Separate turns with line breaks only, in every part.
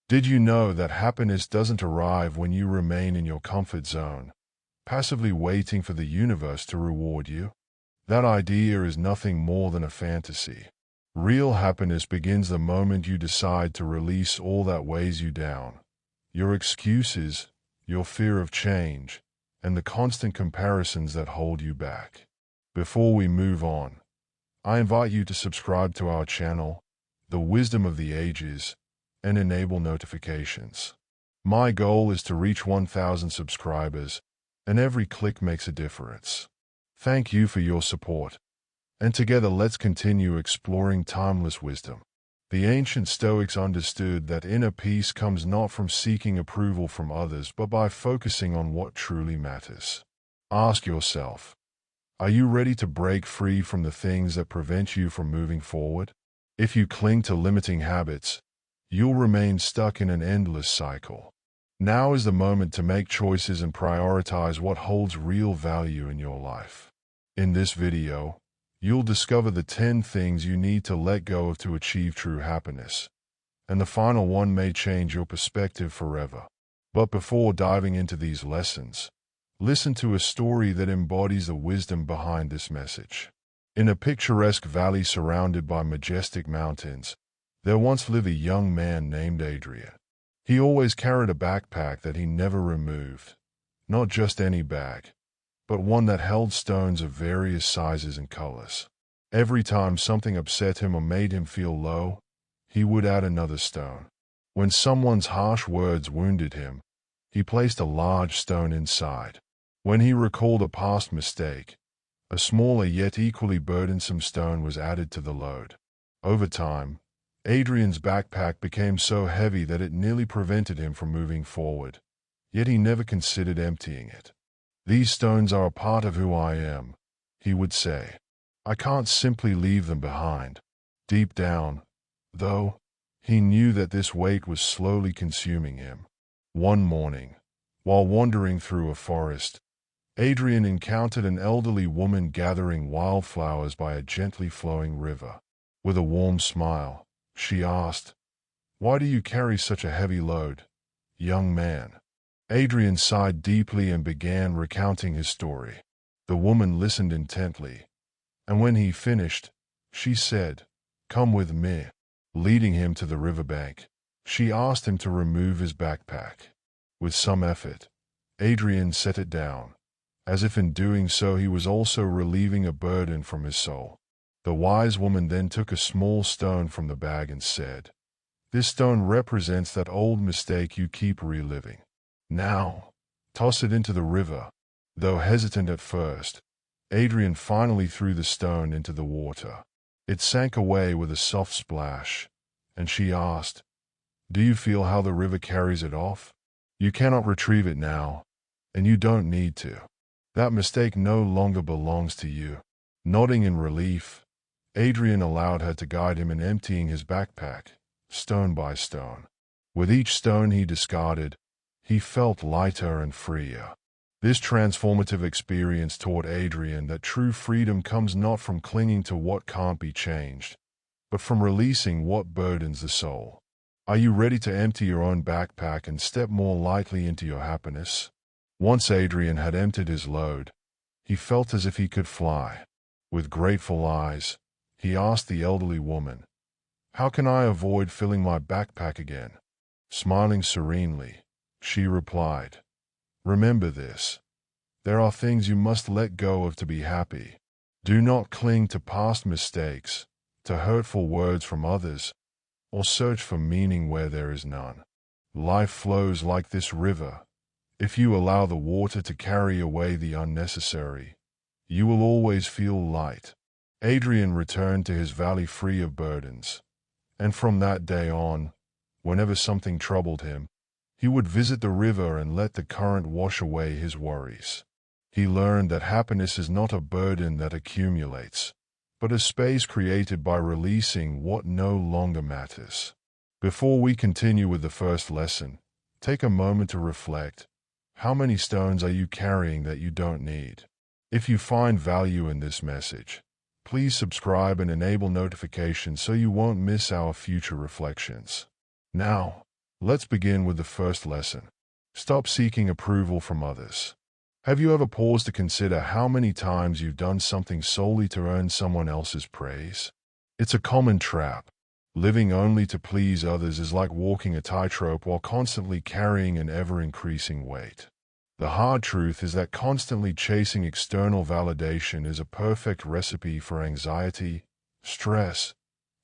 Did you know that happiness doesn't arrive when you remain in your comfort zone, passively waiting for the universe to reward you? That idea is nothing more than a fantasy. Real happiness begins the moment you decide to release all that weighs you down. Your excuses, your fear of change, and the constant comparisons that hold you back. Before we move on, I invite you to subscribe to our channel, The Wisdom of the Ages, and enable notifications. My goal is to reach 1,000 subscribers, and every click makes a difference. Thank you for your support, and together let's continue exploring timeless wisdom. The ancient Stoics understood that inner peace comes not from seeking approval from others, but by focusing on what truly matters. Ask yourself, are you ready to break free from the things that prevent you from moving forward? If you cling to limiting habits, you'll remain stuck in an endless cycle. Now is the moment to make choices and prioritize what holds real value in your life. In this video, you'll discover the 10 things you need to let go of to achieve true happiness, and the final one may change your perspective forever. But before diving into these lessons, listen to a story that embodies the wisdom behind this message. In a picturesque valley surrounded by majestic mountains, there once lived a young man named Adrian. He always carried a backpack that he never removed, not just any bag, but one that held stones of various sizes and colors. Every time something upset him or made him feel low, he would add another stone. When someone's harsh words wounded him, he placed a large stone inside. When he recalled a past mistake, a smaller yet equally burdensome stone was added to the load. Over time, Adrian's backpack became so heavy that it nearly prevented him from moving forward, yet he never considered emptying it. "These stones are a part of who I am," he would say. "I can't simply leave them behind." Deep down, though, he knew that this weight was slowly consuming him. One morning, while wandering through a forest, Adrian encountered an elderly woman gathering wildflowers by a gently flowing river. With a warm smile, she asked, "Why do you carry such a heavy load, young man?" Adrian sighed deeply and began recounting his story. The woman listened intently, and when he finished, she said, "Come with me." Leading him to the riverbank, she asked him to remove his backpack. With some effort, Adrian set it down, as if in doing so he was also relieving a burden from his soul. The wise woman then took a small stone from the bag and said, "This stone represents that old mistake you keep reliving. Now, toss it into the river." Though hesitant at first, Adrian finally threw the stone into the water. It sank away with a soft splash, and she asked, "Do you feel how the river carries it off? You cannot retrieve it now, and you don't need to. That mistake no longer belongs to you." Nodding in relief, Adrian allowed her to guide him in emptying his backpack, stone by stone. With each stone he discarded, he felt lighter and freer. This transformative experience taught Adrian that true freedom comes not from clinging to what can't be changed, but from releasing what burdens the soul. Are you ready to empty your own backpack and step more lightly into your happiness? Once Adrian had emptied his load, he felt as if he could fly. With grateful eyes, he asked the elderly woman, "How can I avoid filling my backpack again?" Smiling serenely, she replied, "Remember this. There are things you must let go of to be happy. Do not cling to past mistakes, to hurtful words from others, or search for meaning where there is none. Life flows like this river. If you allow the water to carry away the unnecessary, you will always feel light." Adrian returned to his valley free of burdens, and from that day on, whenever something troubled him, he would visit the river and let the current wash away his worries. He learned that happiness is not a burden that accumulates, but a space created by releasing what no longer matters. Before we continue with the first lesson, take a moment to reflect. How many stones are you carrying that you don't need? If you find value in this message, please subscribe and enable notifications so you won't miss our future reflections. Now, Let's begin with the first lesson. Stop seeking approval from others. Have you ever paused to consider how many times you've done something solely to earn someone else's praise? It's a common trap. Living only to please others is like walking a tightrope while constantly carrying an ever-increasing weight. The hard truth is that constantly chasing external validation is a perfect recipe for anxiety, stress,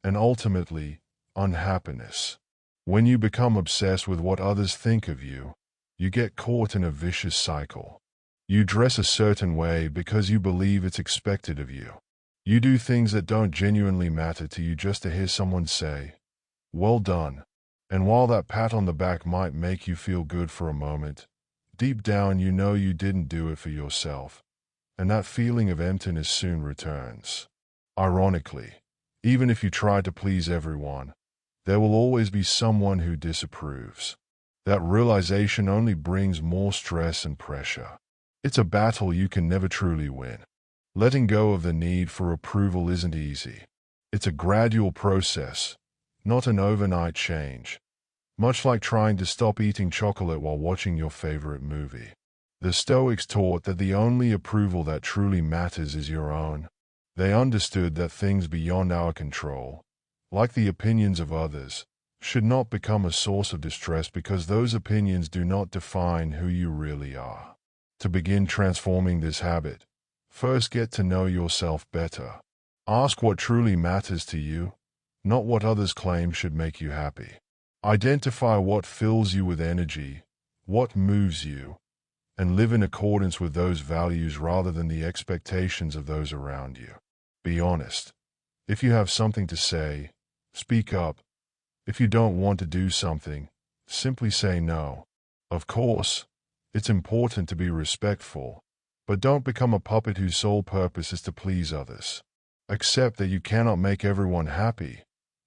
and ultimately, unhappiness. When you become obsessed with what others think of you, you get caught in a vicious cycle. You dress a certain way because you believe it's expected of you. You do things that don't genuinely matter to you just to hear someone say, "Well done." And while that pat on the back might make you feel good for a moment, deep down you know you didn't do it for yourself, and that feeling of emptiness soon returns. Ironically, even if you try to please everyone, there will always be someone who disapproves. That realization only brings more stress and pressure. It's a battle you can never truly win. Letting go of the need for approval isn't easy. It's a gradual process, not an overnight change. Much like trying to stop eating chocolate while watching your favorite movie. The Stoics taught that the only approval that truly matters is your own. They understood that things beyond our control, like the opinions of others, should not become a source of distress because those opinions do not define who you really are. To begin transforming this habit, first get to know yourself better. Ask what truly matters to you, not what others claim should make you happy. Identify what fills you with energy, what moves you, and live in accordance with those values rather than the expectations of those around you. Be honest. If you have something to say, speak up. If you don't want to do something, simply say no. Of course, it's important to be respectful, but don't become a puppet whose sole purpose is to please others. Accept that you cannot make everyone happy,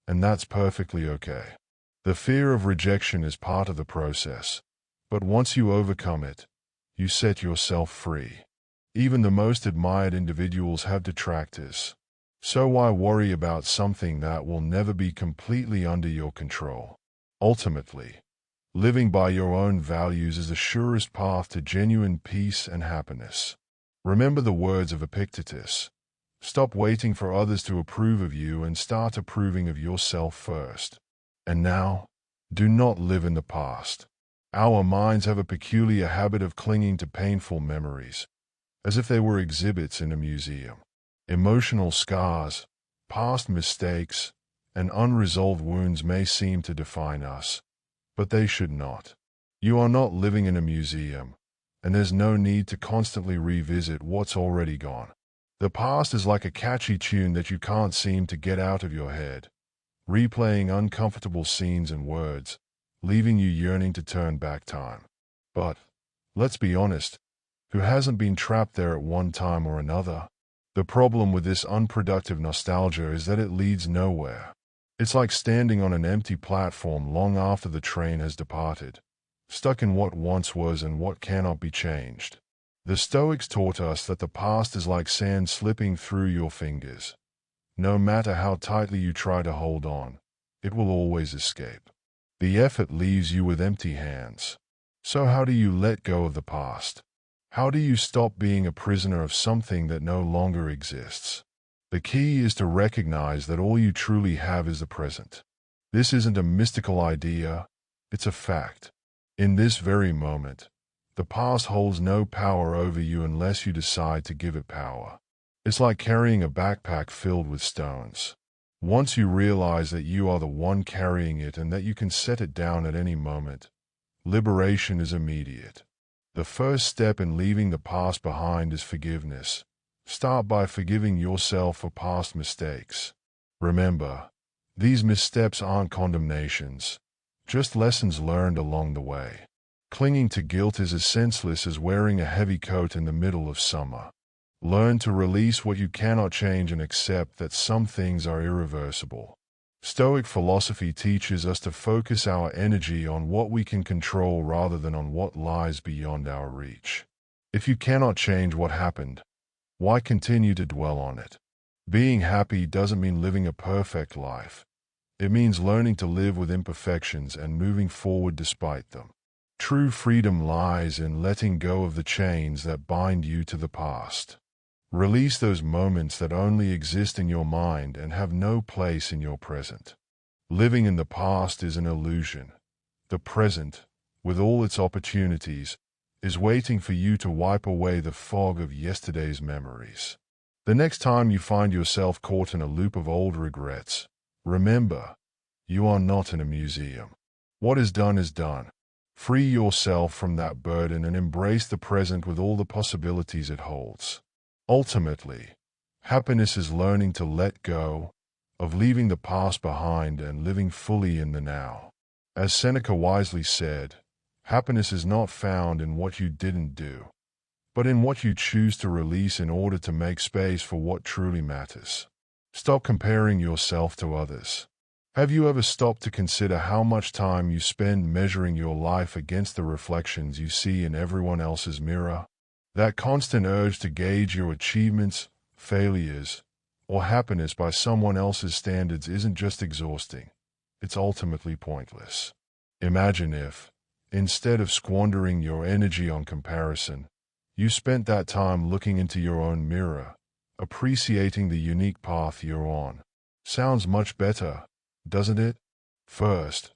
and that's perfectly okay. The fear of rejection is part of the process, but once you overcome it, you set yourself free. Even the most admired individuals have detractors. So why worry about something that will never be completely under your control? Ultimately, living by your own values is the surest path to genuine peace and happiness. Remember the words of Epictetus. Stop waiting for others to approve of you and start approving of yourself first. And now, do not live in the past. Our minds have a peculiar habit of clinging to painful memories, as if they were exhibits in a museum. Emotional scars, past mistakes, and unresolved wounds may seem to define us, but they should not. You are not living in a museum, and there's no need to constantly revisit what's already gone. The past is like a catchy tune that you can't seem to get out of your head, replaying uncomfortable scenes and words, leaving you yearning to turn back time. But, let's be honest, who hasn't been trapped there at one time or another? The problem with this unproductive nostalgia is that it leads nowhere. It's like standing on an empty platform long after the train has departed, stuck in what once was and what cannot be changed. The Stoics taught us that the past is like sand slipping through your fingers. No matter how tightly you try to hold on, it will always escape. The effort leaves you with empty hands. So how do you let go of the past? How do you stop being a prisoner of something that no longer exists? The key is to recognize that all you truly have is the present. This isn't a mystical idea, it's a fact. In this very moment, the past holds no power over you unless you decide to give it power. It's like carrying a backpack filled with stones. Once you realize that you are the one carrying it and that you can set it down at any moment, liberation is immediate. The first step in leaving the past behind is forgiveness. Start by forgiving yourself for past mistakes. Remember, these missteps aren't condemnations, just lessons learned along the way. Clinging to guilt is as senseless as wearing a heavy coat in the middle of summer. Learn to release what you cannot change and accept that some things are irreversible. Stoic philosophy teaches us to focus our energy on what we can control rather than on what lies beyond our reach. If you cannot change what happened, why continue to dwell on it? Being happy doesn't mean living a perfect life. It means learning to live with imperfections and moving forward despite them. True freedom lies in letting go of the chains that bind you to the past. Release those moments that only exist in your mind and have no place in your present. Living in the past is an illusion. The present, with all its opportunities, is waiting for you to wipe away the fog of yesterday's memories. The next time you find yourself caught in a loop of old regrets, remember, you are not in a museum. What is done is done. Free yourself from that burden and embrace the present with all the possibilities it holds. Ultimately, happiness is learning to let go, of leaving the past behind and living fully in the now. As Seneca wisely said, happiness is not found in what you didn't do, but in what you choose to release in order to make space for what truly matters. Stop comparing yourself to others. Have you ever stopped to consider how much time you spend measuring your life against the reflections you see in everyone else's mirror? That constant urge to gauge your achievements, failures, or happiness by someone else's standards isn't just exhausting, it's ultimately pointless. Imagine if, instead of squandering your energy on comparison, you spent that time looking into your own mirror, appreciating the unique path you're on. Sounds much better, doesn't it? First,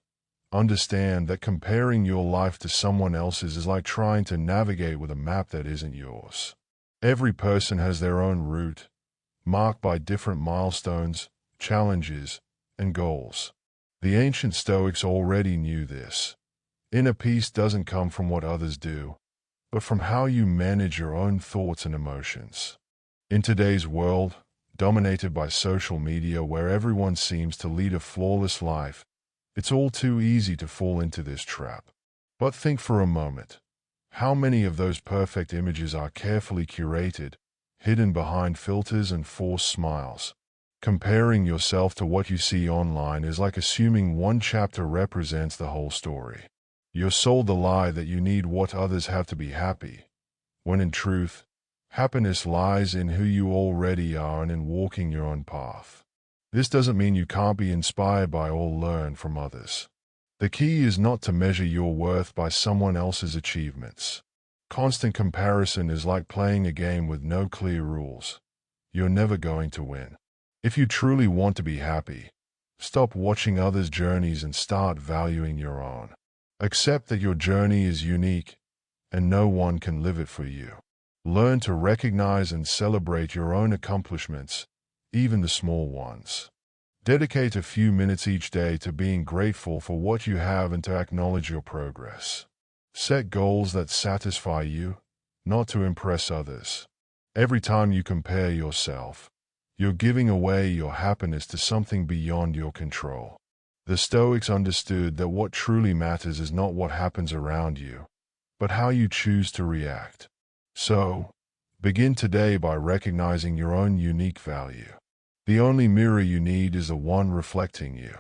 understand that comparing your life to someone else's is like trying to navigate with a map that isn't yours. Every person has their own route, marked by different milestones, challenges, and goals. The ancient Stoics already knew this. Inner peace doesn't come from what others do, but from how you manage your own thoughts and emotions. In today's world, dominated by social media where everyone seems to lead a flawless life, it's all too easy to fall into this trap. But think for a moment. How many of those perfect images are carefully curated, hidden behind filters and forced smiles? Comparing yourself to what you see online is like assuming one chapter represents the whole story. You're sold the lie that you need what others have to be happy, when in truth, happiness lies in who you already are and in walking your own path. This doesn't mean you can't be inspired by or learn from others. The key is not to measure your worth by someone else's achievements. Constant comparison is like playing a game with no clear rules. You're never going to win. If you truly want to be happy, stop watching others' journeys and start valuing your own. Accept that your journey is unique, and no one can live it for you. Learn to recognize and celebrate your own accomplishments, even the small ones. Dedicate a few minutes each day to being grateful for what you have and to acknowledge your progress. Set goals that satisfy you, not to impress others. Every time you compare yourself, you're giving away your happiness to something beyond your control. The Stoics understood that what truly matters is not what happens around you, but how you choose to react. So, begin today by recognizing your own unique value. The only mirror you need is the one reflecting you.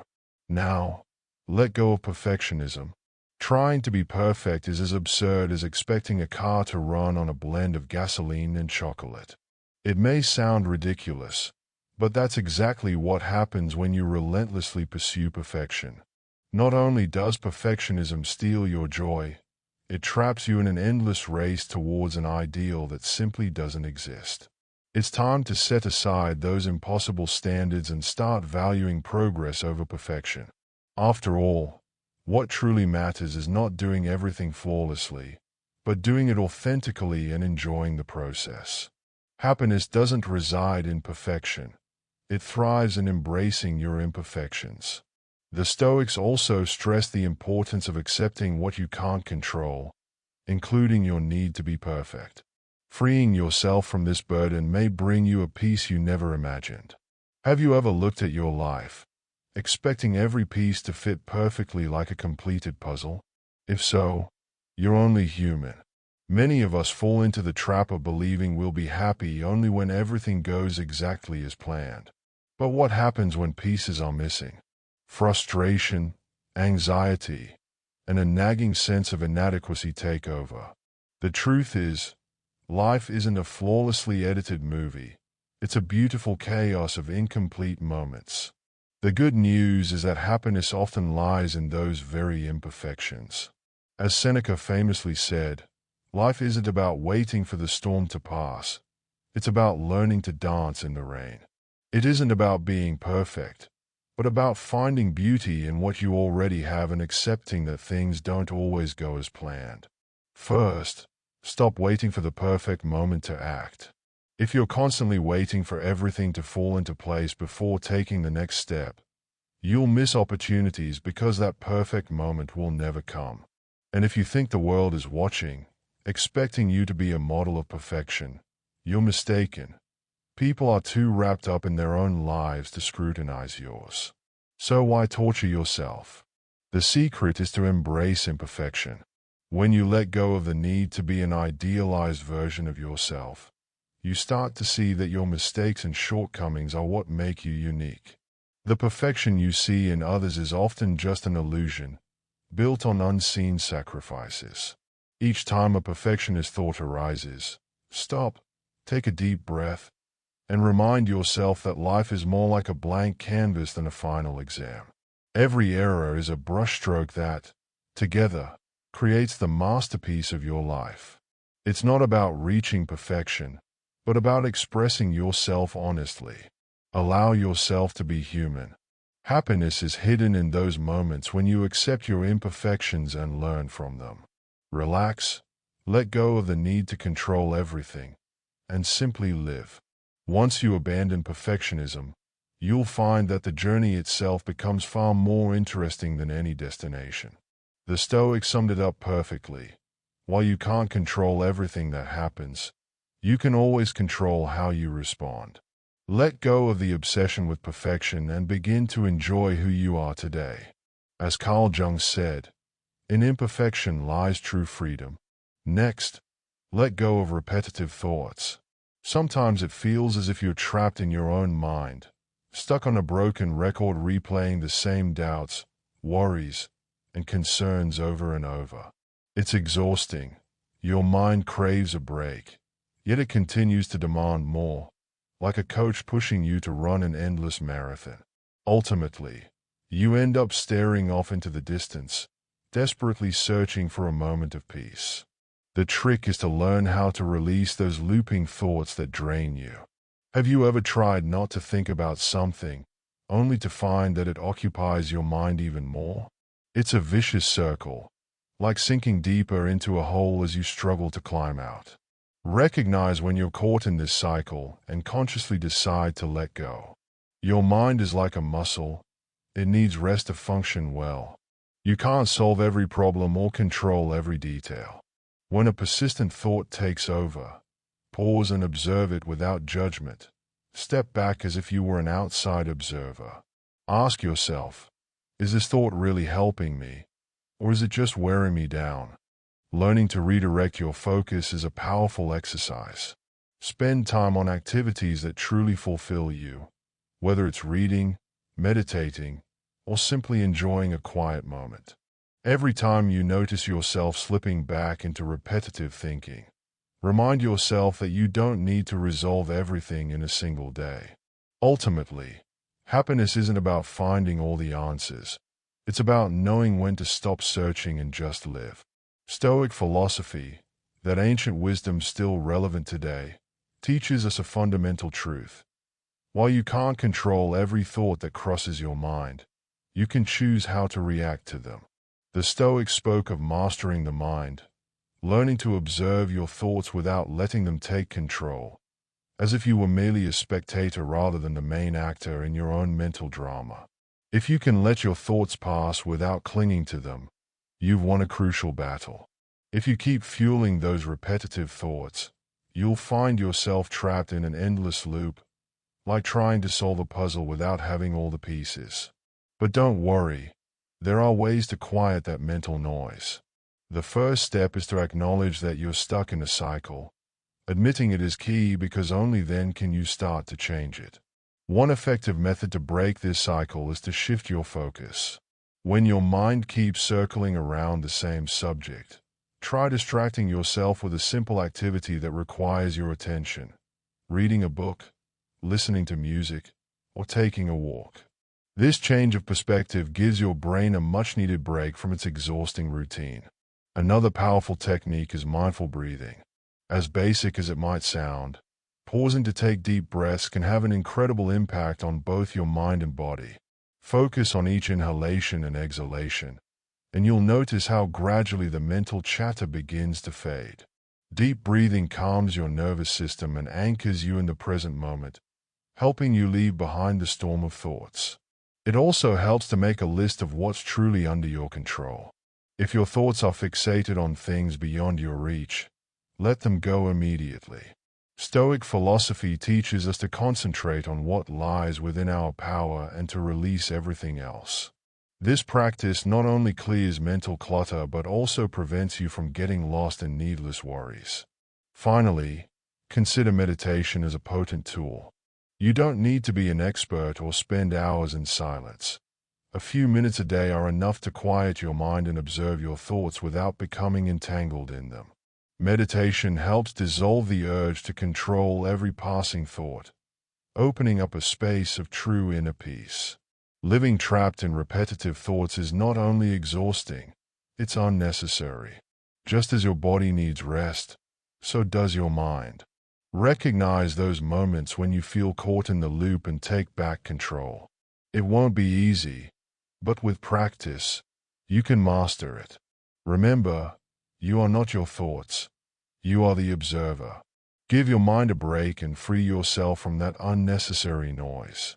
Now, let go of perfectionism. Trying to be perfect is as absurd as expecting a car to run on a blend of gasoline and chocolate. It may sound ridiculous, but that's exactly what happens when you relentlessly pursue perfection. Not only does perfectionism steal your joy, it traps you in an endless race towards an ideal that simply doesn't exist. It's time to set aside those impossible standards and start valuing progress over perfection. After all, what truly matters is not doing everything flawlessly, but doing it authentically and enjoying the process. Happiness doesn't reside in perfection. It thrives in embracing your imperfections. The Stoics also stress the importance of accepting what you can't control, including your need to be perfect. Freeing yourself from this burden may bring you a peace you never imagined. Have you ever looked at your life, expecting every piece to fit perfectly like a completed puzzle? If so, you're only human. Many of us fall into the trap of believing we'll be happy only when everything goes exactly as planned. But what happens when pieces are missing? Frustration, anxiety, and a nagging sense of inadequacy take over. The truth is, life isn't a flawlessly edited movie. It's a beautiful chaos of incomplete moments. The good news is that happiness often lies in those very imperfections. As Seneca famously said, life isn't about waiting for the storm to pass. It's about learning to dance in the rain. It isn't about being perfect, but about finding beauty in what you already have and accepting that things don't always go as planned. First, stop waiting for the perfect moment to act. If you're constantly waiting for everything to fall into place before taking the next step, you'll miss opportunities because that perfect moment will never come. And if you think the world is watching, expecting you to be a model of perfection, you're mistaken. People are too wrapped up in their own lives to scrutinize yours. So why torture yourself? The secret is to embrace imperfection. When you let go of the need to be an idealized version of yourself, you start to see that your mistakes and shortcomings are what make you unique. The perfection you see in others is often just an illusion, built on unseen sacrifices. Each time a perfectionist thought arises, stop, take a deep breath, and remind yourself that life is more like a blank canvas than a final exam. Every error is a brushstroke that, together, creates the masterpiece of your life. It's not about reaching perfection, but about expressing yourself honestly. Allow yourself to be human. Happiness is hidden in those moments when you accept your imperfections and learn from them. Relax, let go of the need to control everything, and simply live. Once you abandon perfectionism, you'll find that the journey itself becomes far more interesting than any destination. The Stoics summed it up perfectly. While you can't control everything that happens, you can always control how you respond. Let go of the obsession with perfection and begin to enjoy who you are today. As Carl Jung said, in imperfection lies true freedom. Next, let go of repetitive thoughts. Sometimes it feels as if you're trapped in your own mind, stuck on a broken record replaying the same doubts, worries, and concerns over and over. It's exhausting. Your mind craves a break, yet it continues to demand more, like a coach pushing you to run an endless marathon. Ultimately, you end up staring off into the distance, desperately searching for a moment of peace. The trick is to learn how to release those looping thoughts that drain you. Have you ever tried not to think about something, only to find that it occupies your mind even more? It's a vicious circle, like sinking deeper into a hole as you struggle to climb out. Recognize when you're caught in this cycle and consciously decide to let go. Your mind is like a muscle. It needs rest to function well. You can't solve every problem or control every detail. When a persistent thought takes over, pause and observe it without judgment. Step back as if you were an outside observer. Ask yourself, is this thought really helping me, or is it just wearing me down? Learning to redirect your focus is a powerful exercise. Spend time on activities that truly fulfill you, whether it's reading, meditating, or simply enjoying a quiet moment. Every time you notice yourself slipping back into repetitive thinking, remind yourself that you don't need to resolve everything in a single day. Ultimately, happiness isn't about finding all the answers. It's about knowing when to stop searching and just live. Stoic philosophy, that ancient wisdom still relevant today, teaches us a fundamental truth. While you can't control every thought that crosses your mind, you can choose how to react to them. The Stoics spoke of mastering the mind, learning to observe your thoughts without letting them take control, as if you were merely a spectator rather than the main actor in your own mental drama. If you can let your thoughts pass without clinging to them, you've won a crucial battle. If you keep fueling those repetitive thoughts, you'll find yourself trapped in an endless loop, like trying to solve a puzzle without having all the pieces. But don't worry. There are ways to quiet that mental noise. The first step is to acknowledge that you're stuck in a cycle. Admitting it is key because only then can you start to change it. One effective method to break this cycle is to shift your focus. When your mind keeps circling around the same subject, try distracting yourself with a simple activity that requires your attention. Reading a book, listening to music, or taking a walk. This change of perspective gives your brain a much-needed break from its exhausting routine. Another powerful technique is mindful breathing. As basic as it might sound, pausing to take deep breaths can have an incredible impact on both your mind and body. Focus on each inhalation and exhalation, and you'll notice how gradually the mental chatter begins to fade. Deep breathing calms your nervous system and anchors you in the present moment, helping you leave behind the storm of thoughts. It also helps to make a list of what's truly under your control. If your thoughts are fixated on things beyond your reach, let them go immediately. Stoic philosophy teaches us to concentrate on what lies within our power and to release everything else. This practice not only clears mental clutter but also prevents you from getting lost in needless worries. Finally, consider meditation as a potent tool. You don't need to be an expert or spend hours in silence. A few minutes a day are enough to quiet your mind and observe your thoughts without becoming entangled in them. Meditation helps dissolve the urge to control every passing thought, opening up a space of true inner peace. Living trapped in repetitive thoughts is not only exhausting, it's unnecessary. Just as your body needs rest, so does your mind. Recognize those moments when you feel caught in the loop and take back control. It won't be easy, but with practice, you can master it. Remember, you are not your thoughts. You are the observer. Give your mind a break and free yourself from that unnecessary noise.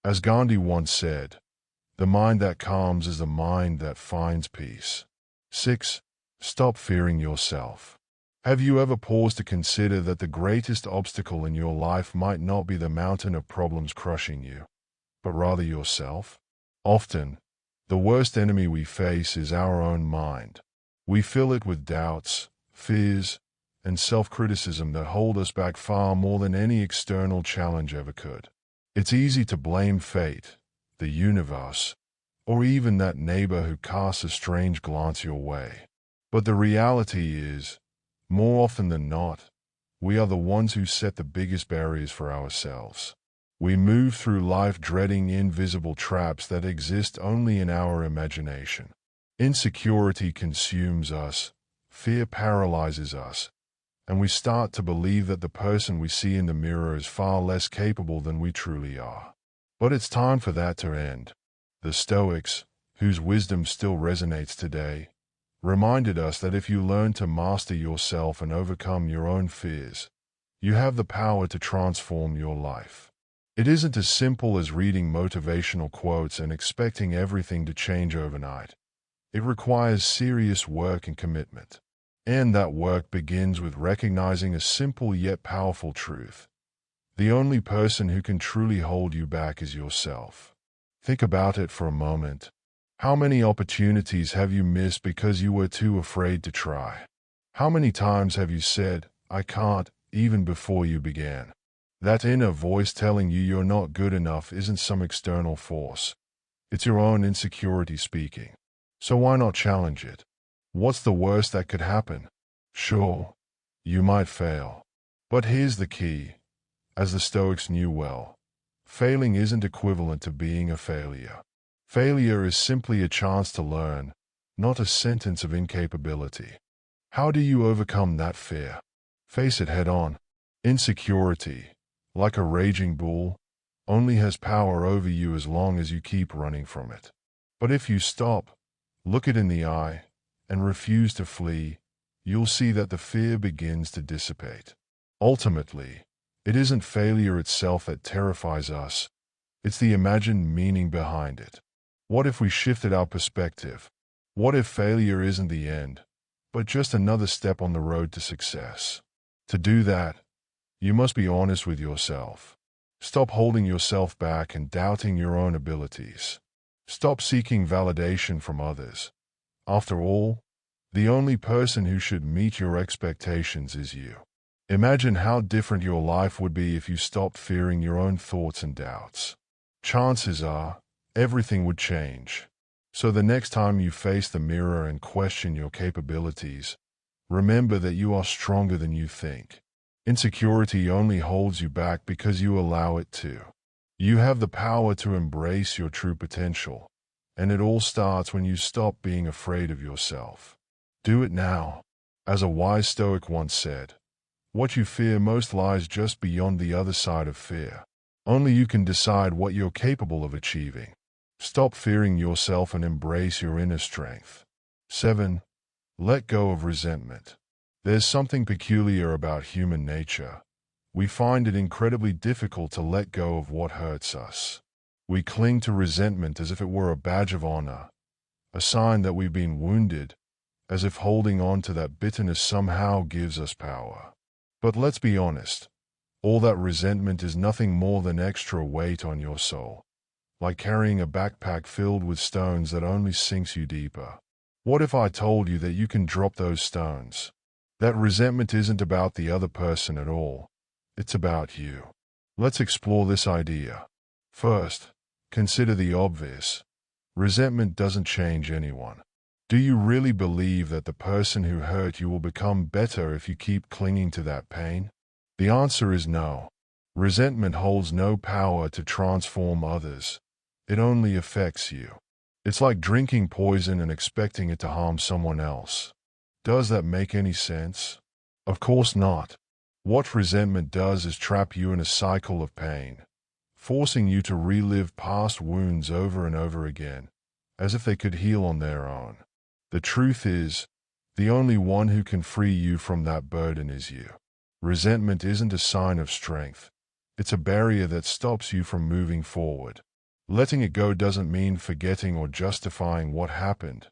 As Gandhi once said, the mind that calms is the mind that finds peace. 6. Stop fearing yourself. Have you ever paused to consider that the greatest obstacle in your life might not be the mountain of problems crushing you, but rather yourself? Often, the worst enemy we face is our own mind. We fill it with doubts, fears, and self-criticism that hold us back far more than any external challenge ever could. It's easy to blame fate, the universe, or even that neighbor who casts a strange glance your way. But the reality is, more often than not, we are the ones who set the biggest barriers for ourselves. We move through life dreading invisible traps that exist only in our imagination. Insecurity consumes us, fear paralyzes us, and we start to believe that the person we see in the mirror is far less capable than we truly are. But it's time for that to end. The Stoics, whose wisdom still resonates today, reminded us that if you learn to master yourself and overcome your own fears, you have the power to transform your life. It isn't as simple as reading motivational quotes and expecting everything to change overnight. It requires serious work and commitment. And that work begins with recognizing a simple yet powerful truth. The only person who can truly hold you back is yourself. Think about it for a moment. How many opportunities have you missed because you were too afraid to try? How many times have you said, "I can't," even before you began? That inner voice telling you you're not good enough isn't some external force. It's your own insecurity speaking. So why not challenge it? What's the worst that could happen? Sure, you might fail. But here's the key. As the Stoics knew well, failing isn't equivalent to being a failure. Failure is simply a chance to learn, not a sentence of incapability. How do you overcome that fear? Face it head on. Insecurity, like a raging bull, only has power over you as long as you keep running from it. But if you stop, look it in the eye, and refuse to flee, you'll see that the fear begins to dissipate. Ultimately, it isn't failure itself that terrifies us, it's the imagined meaning behind it. What if we shifted our perspective? What if failure isn't the end, but just another step on the road to success? To do that, you must be honest with yourself. Stop holding yourself back and doubting your own abilities. Stop seeking validation from others. After all, the only person who should meet your expectations is you. Imagine how different your life would be if you stopped fearing your own thoughts and doubts. Chances are, everything would change. So the next time you face the mirror and question your capabilities, remember that you are stronger than you think. Insecurity only holds you back because you allow it to. You have the power to embrace your true potential, and it all starts when you stop being afraid of yourself. Do it now. As a wise Stoic once said, what you fear most lies just beyond the other side of fear. Only you can decide what you're capable of achieving. Stop fearing yourself and embrace your inner strength. 7. Let go of resentment. There's something peculiar about human nature. We find it incredibly difficult to let go of what hurts us. We cling to resentment as if it were a badge of honor, a sign that we've been wounded, as if holding on to that bitterness somehow gives us power. But let's be honest, all that resentment is nothing more than extra weight on your soul, like carrying a backpack filled with stones that only sinks you deeper. What if I told you that you can drop those stones? That resentment isn't about the other person at all. It's about you. Let's explore this idea. First, consider the obvious. Resentment doesn't change anyone. Do you really believe that the person who hurt you will become better if you keep clinging to that pain? The answer is no. Resentment holds no power to transform others. It only affects you. It's like drinking poison and expecting it to harm someone else. Does that make any sense? Of course not. What resentment does is trap you in a cycle of pain, forcing you to relive past wounds over and over again, as if they could heal on their own. The truth is, the only one who can free you from that burden is you. Resentment isn't a sign of strength. It's a barrier that stops you from moving forward. Letting it go doesn't mean forgetting or justifying what happened.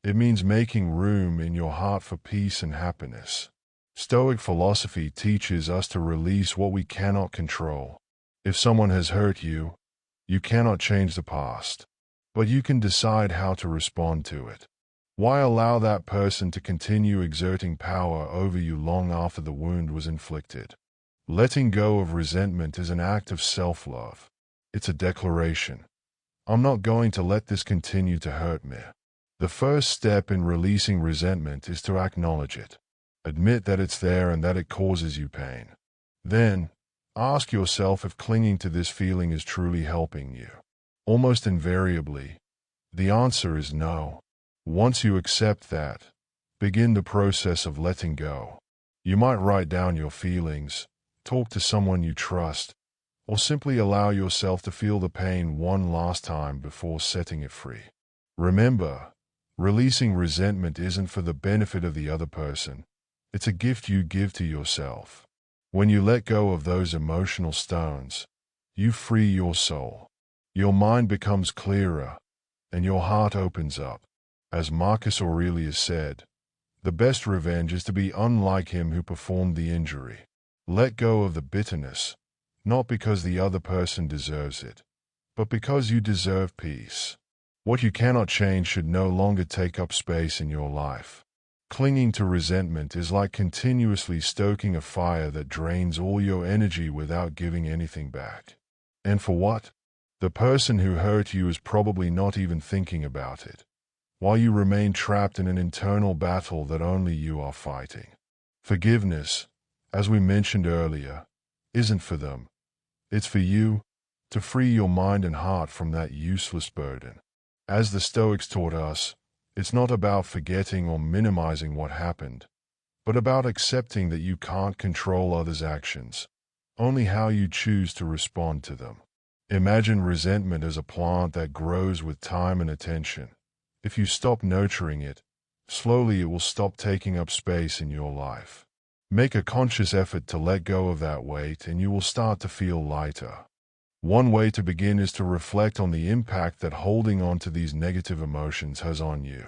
It means making room in your heart for peace and happiness. Stoic philosophy teaches us to release what we cannot control. If someone has hurt you, you cannot change the past, but you can decide how to respond to it. Why allow that person to continue exerting power over you long after the wound was inflicted? Letting go of resentment is an act of self-love. It's a declaration. I'm not going to let this continue to hurt me. The first step in releasing resentment is to acknowledge it. Admit that it's there and that it causes you pain. Then, ask yourself if clinging to this feeling is truly helping you. Almost invariably, the answer is no. Once you accept that, begin the process of letting go. You might write down your feelings, talk to someone you trust, or simply allow yourself to feel the pain one last time before setting it free. Remember, releasing resentment isn't for the benefit of the other person. It's a gift you give to yourself. When you let go of those emotional stones, you free your soul. Your mind becomes clearer, and your heart opens up. As Marcus Aurelius said, the best revenge is to be unlike him who performed the injury. Let go of the bitterness, not because the other person deserves it, but because you deserve peace. What you cannot change should no longer take up space in your life. Clinging to resentment is like continuously stoking a fire that drains all your energy without giving anything back. And for what? The person who hurt you is probably not even thinking about it, while you remain trapped in an internal battle that only you are fighting. Forgiveness, as we mentioned earlier, isn't for them. It's for you, to free your mind and heart from that useless burden. As the Stoics taught us, it's not about forgetting or minimizing what happened, but about accepting that you can't control others' actions, only how you choose to respond to them. Imagine resentment as a plant that grows with time and attention. If you stop nurturing it, slowly it will stop taking up space in your life. Make a conscious effort to let go of that weight and you will start to feel lighter. One way to begin is to reflect on the impact that holding on to these negative emotions has on you.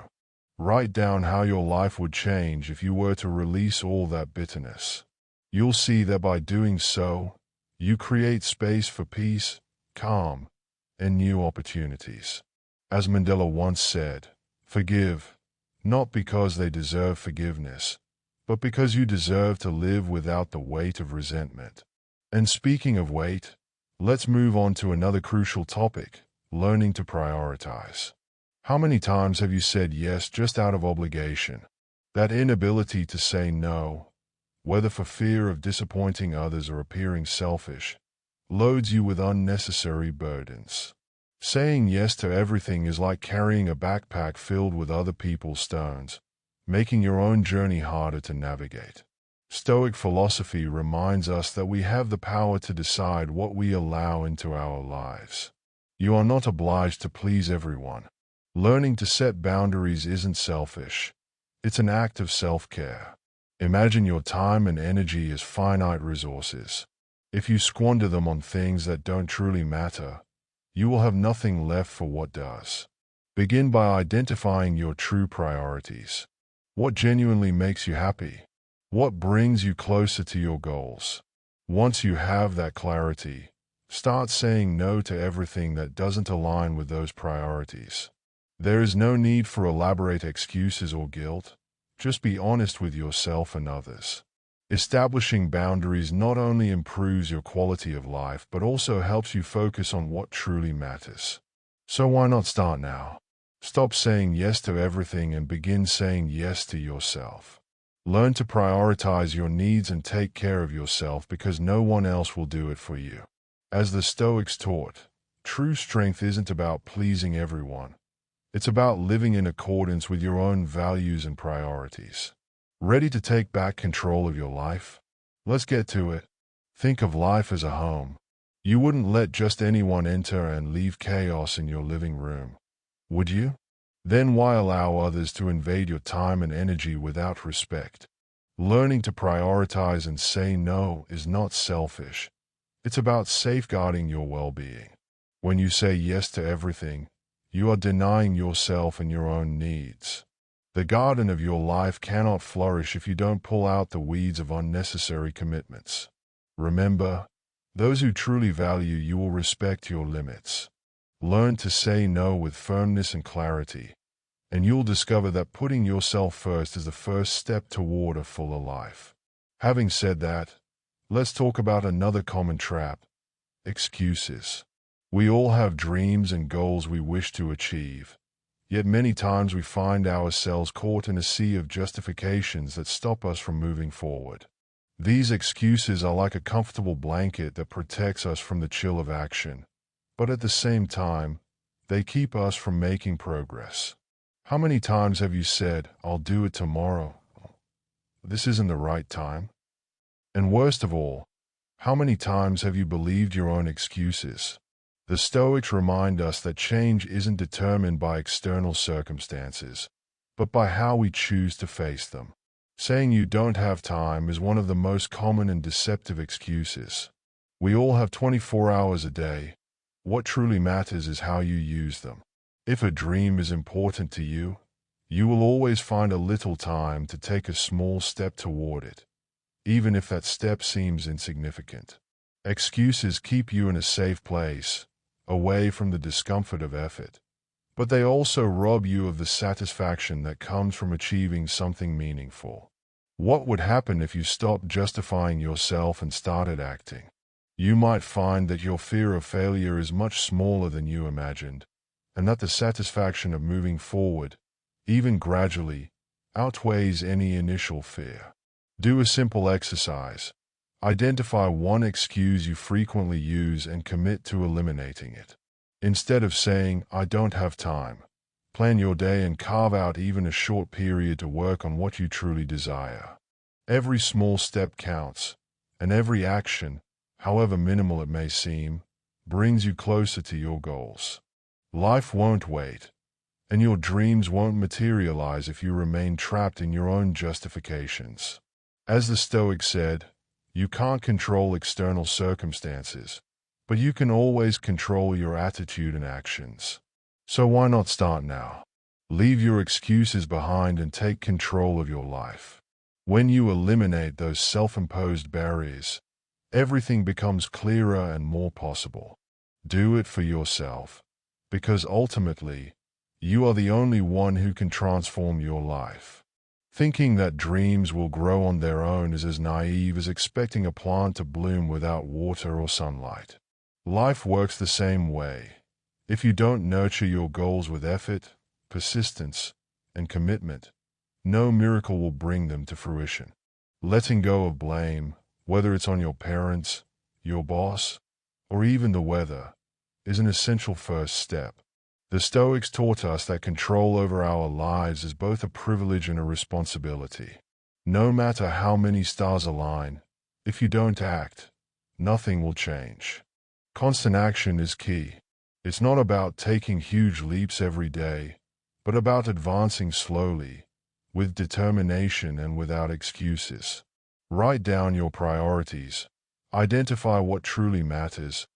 Write down how your life would change if you were to release all that bitterness. You'll see that by doing so, you create space for peace, calm, and new opportunities. As Mandela once said, forgive, not because they deserve forgiveness, but because you deserve to live without the weight of resentment. And speaking of weight, let's move on to another crucial topic, learning to prioritize. How many times have you said yes just out of obligation? That inability to say no, whether for fear of disappointing others or appearing selfish, loads you with unnecessary burdens. Saying yes to everything is like carrying a backpack filled with other people's stones, making your own journey harder to navigate. Stoic philosophy reminds us that we have the power to decide what we allow into our lives. You are not obliged to please everyone. Learning to set boundaries isn't selfish. It's an act of self-care. Imagine your time and energy as finite resources. If you squander them on things that don't truly matter, you will have nothing left for what does. Begin by identifying your true priorities. What genuinely makes you happy? What brings you closer to your goals? Once you have that clarity, start saying no to everything that doesn't align with those priorities. There is no need for elaborate excuses or guilt. Just be honest with yourself and others. Establishing boundaries not only improves your quality of life, but also helps you focus on what truly matters. So why not start now? Stop saying yes to everything and begin saying yes to yourself. Learn to prioritize your needs and take care of yourself because no one else will do it for you. As the Stoics taught, true strength isn't about pleasing everyone. It's about living in accordance with your own values and priorities. Ready to take back control of your life? Let's get to it. Think of life as a home. You wouldn't let just anyone enter and leave chaos in your living room, would you? Then why allow others to invade your time and energy without respect? Learning to prioritize and say no is not selfish. It's about safeguarding your well-being. When you say yes to everything, you are denying yourself and your own needs. The garden of your life cannot flourish if you don't pull out the weeds of unnecessary commitments. Remember, those who truly value you will respect your limits. Learn to say no with firmness and clarity, and you'll discover that putting yourself first is the first step toward a fuller life. Having said that, let's talk about another common trap: excuses. We all have dreams and goals we wish to achieve, yet many times we find ourselves caught in a sea of justifications that stop us from moving forward. These excuses are like a comfortable blanket that protects us from the chill of action, but at the same time, they keep us from making progress. How many times have you said, "I'll do it tomorrow"? This isn't the right time. And worst of all, how many times have you believed your own excuses? The Stoics remind us that change isn't determined by external circumstances, but by how we choose to face them. Saying you don't have time is one of the most common and deceptive excuses. We all have 24 hours a day. What truly matters is how you use them. If a dream is important to you, you will always find a little time to take a small step toward it, even if that step seems insignificant. Excuses keep you in a safe place, away from the discomfort of effort, but they also rob you of the satisfaction that comes from achieving something meaningful. What would happen if you stopped justifying yourself and started acting? You might find that your fear of failure is much smaller than you imagined, and that the satisfaction of moving forward, even gradually, outweighs any initial fear. Do a simple exercise. Identify one excuse you frequently use and commit to eliminating it. Instead of saying, "I don't have time," plan your day and carve out even a short period to work on what you truly desire. Every small step counts, and every action, however minimal it may seem, brings you closer to your goals. Life won't wait, and your dreams won't materialize if you remain trapped in your own justifications. As the Stoics said, you can't control external circumstances, but you can always control your attitude and actions. So why not start now? Leave your excuses behind and take control of your life. When you eliminate those self-imposed barriers, everything becomes clearer and more possible. Do it for yourself, because ultimately, you are the only one who can transform your life. Thinking that dreams will grow on their own is as naive as expecting a plant to bloom without water or sunlight. Life works the same way. If you don't nurture your goals with effort, persistence, and commitment, no miracle will bring them to fruition. Letting go of blame, whether it's on your parents, your boss, or even the weather, is an essential first step. The Stoics taught us that control over our lives is both a privilege and a responsibility. No matter how many stars align, if you don't act, nothing will change. Constant action is key. It's not about taking huge leaps every day, but about advancing slowly, with determination and without excuses. Write down your priorities, identify what truly matters,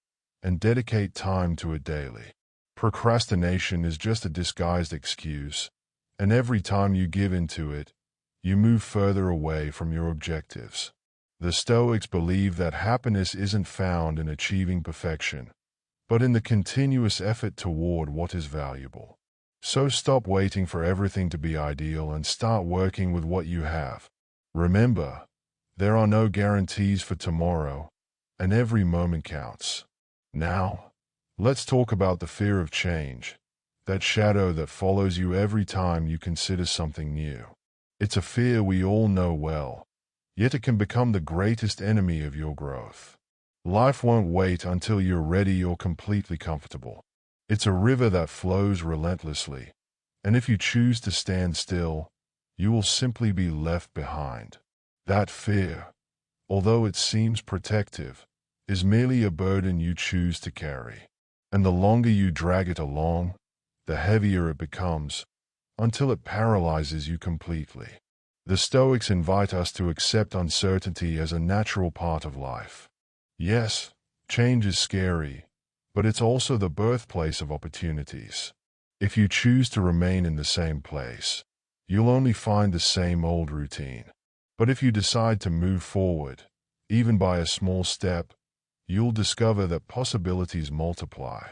and dedicate time to it daily. Procrastination is just a disguised excuse, and every time you give in to it, you move further away from your objectives. The Stoics believe that happiness isn't found in achieving perfection, but in the continuous effort toward what is valuable. So stop waiting for everything to be ideal and start working with what you have. Remember, there are no guarantees for tomorrow, and every moment counts. Now, let's talk about the fear of change, that shadow that follows you every time you consider something new. It's a fear we all know well, yet it can become the greatest enemy of your growth. Life won't wait until you're ready or completely comfortable. It's a river that flows relentlessly, and if you choose to stand still, you will simply be left behind. That fear, although it seems protective, is merely a burden you choose to carry. And the longer you drag it along, the heavier it becomes, until it paralyzes you completely. The Stoics invite us to accept uncertainty as a natural part of life. Yes, change is scary, but it's also the birthplace of opportunities. If you choose to remain in the same place, you'll only find the same old routine. But if you decide to move forward, even by a small step, you'll discover that possibilities multiply.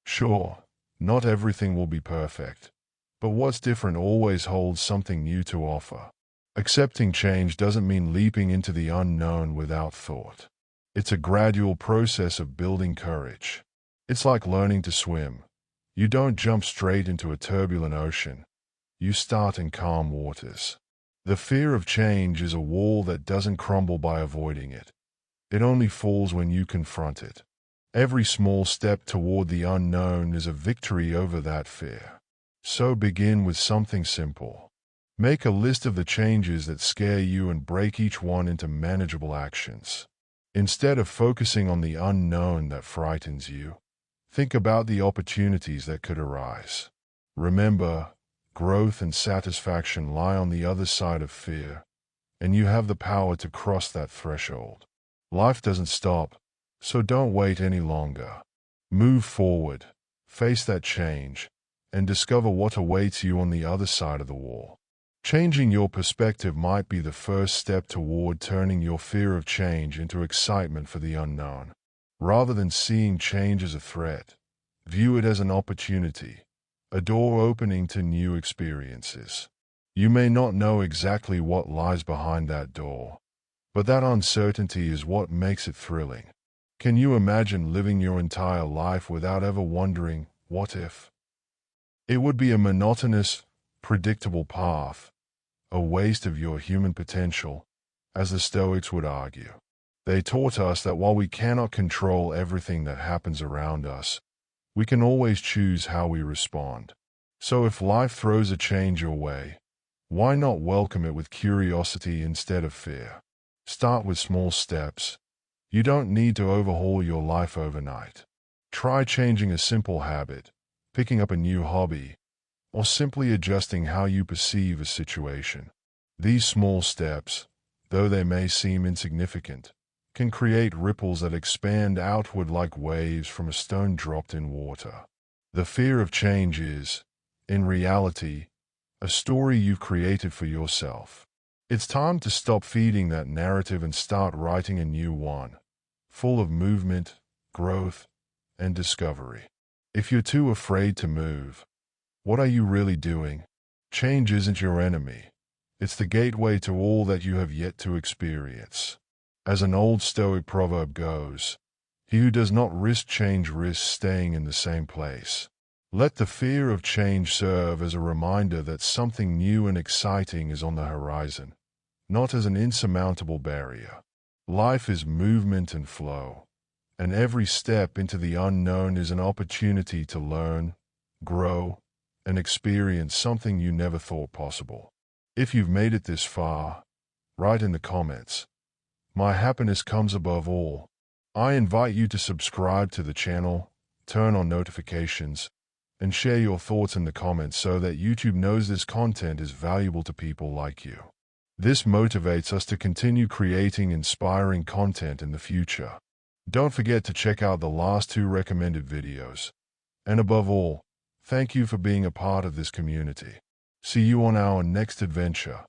Sure, not everything will be perfect, but what's different always holds something new to offer. Accepting change doesn't mean leaping into the unknown without thought. It's a gradual process of building courage. It's like learning to swim. You don't jump straight into a turbulent ocean. You start in calm waters. The fear of change is a wall that doesn't crumble by avoiding it. It only falls when you confront it. Every small step toward the unknown is a victory over that fear. So begin with something simple. Make a list of the changes that scare you and break each one into manageable actions. Instead of focusing on the unknown that frightens you, think about the opportunities that could arise. Remember, growth and satisfaction lie on the other side of fear, and you have the power to cross that threshold. Life doesn't stop, so don't wait any longer. Move forward, face that change, and discover what awaits you on the other side of the wall. Changing your perspective might be the first step toward turning your fear of change into excitement for the unknown. Rather than seeing change as a threat, view it as an opportunity, a door opening to new experiences. You may not know exactly what lies behind that door, but that uncertainty is what makes it thrilling. Can you imagine living your entire life without ever wondering, what if? It would be a monotonous, predictable path, a waste of your human potential, as the Stoics would argue. They taught us that while we cannot control everything that happens around us, we can always choose how we respond. So if life throws a change your way, why not welcome it with curiosity instead of fear? Start with small steps. You don't need to overhaul your life overnight. Try changing a simple habit, picking up a new hobby, or simply adjusting how you perceive a situation. These small steps, though they may seem insignificant, can create ripples that expand outward like waves from a stone dropped in water. The fear of change is, in reality, a story you've created for yourself. It's time to stop feeding that narrative and start writing a new one, full of movement, growth, and discovery. If you're too afraid to move, what are you really doing? Change isn't your enemy. It's the gateway to all that you have yet to experience. As an old Stoic proverb goes, he who does not risk change risks staying in the same place. Let the fear of change serve as a reminder that something new and exciting is on the horizon, not as an insurmountable barrier. Life is movement and flow, And every step into the unknown is an opportunity to learn, grow, and experience something you never thought possible. If you've made it this far, write in the comments, "My happiness comes above all." I invite you to subscribe to the channel, turn on notifications, and share your thoughts in the comments so that YouTube knows this content is valuable to people like you. This motivates us to continue creating inspiring content in the future. Don't forget to check out the last 2 recommended videos. And above all, thank you for being a part of this community. See you on our next adventure.